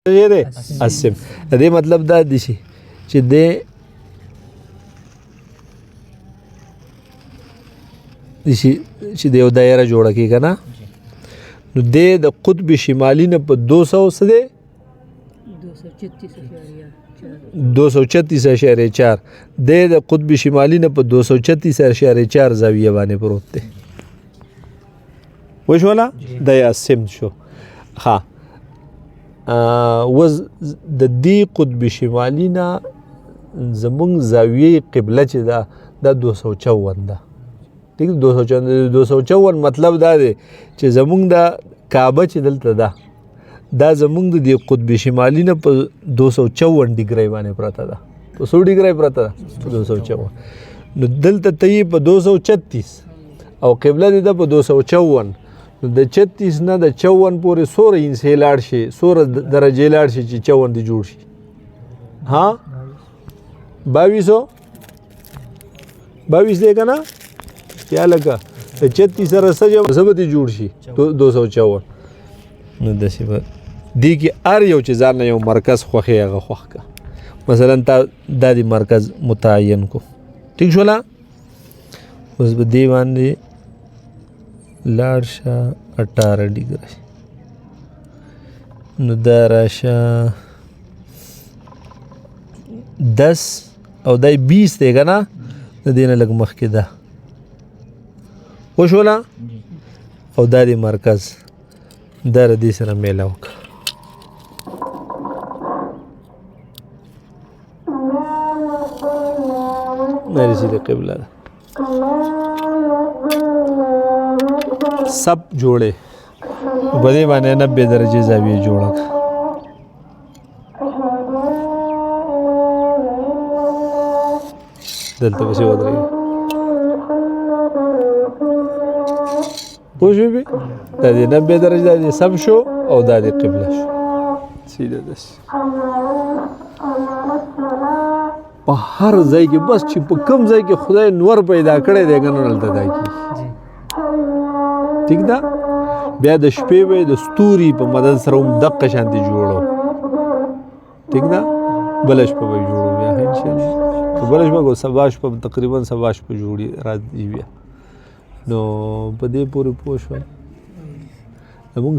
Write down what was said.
دی اسم د دې مطلب دا دی چې د یو دایره جوړه کېږي نه نو د قطب شمالي نه په 200 څه دی 236.4 د قطب شمالي نه په 236.4 زاویه باندې پروت دی وشولا د اسم شو ها وز د دې قطب شمالي نه زمونږ زاویه قبله چې دا 254 ده ٹھیک 254 مطلب دا دی چې زمونږ د کعبه چې دلته ده دا زمونږ د قطب شمالي نه په 254 ډیګري باندې پراته ده په 100 ډیګري پراته ده 254 نو دلته ته په 236 او قبله ده په 254 نو د 36 نه د 54 پورې 16 انچ لاړ شي 16 درجه لاړ شي چې 54 دی جوړ شي ها 22 دی کنه یا لکه 36 سره سبا دی جوړ شي 254 نو د سی دی کې ار یو چې ځان یو مرکز خوخي هغه خوخ کا مثلا تا د مرکز متعین کو ٹھیک شولا اوس به دی باندې لاړشه 18 ډیګري نو دا راشه 10 او دای 20 دی کنه د دینه لګ مخ کې ده وشولا او دا دی مرکز دا ردی سره میلاو کا مری سیده قبله ده سب جوړه بده باندې 90 درجه زاویه جوړه دلته وسی ودرې پوجي به د 90 درجه د سب شو او د قبله شو سیده دس په هر ځای کې بس چې په کم ځای کې خدای نور پیدا کړی دی کنه دلته دی ٹھیک ده بیا د شپې به د ستوري په مدد سره هم دقه شانتي جوړو ٹھیک ده بلش په جوړو بیا ان شاء الله بلش به سباش په تقریبا سباش په جوړي راځي بیا نو په دې پورې پوښ موږ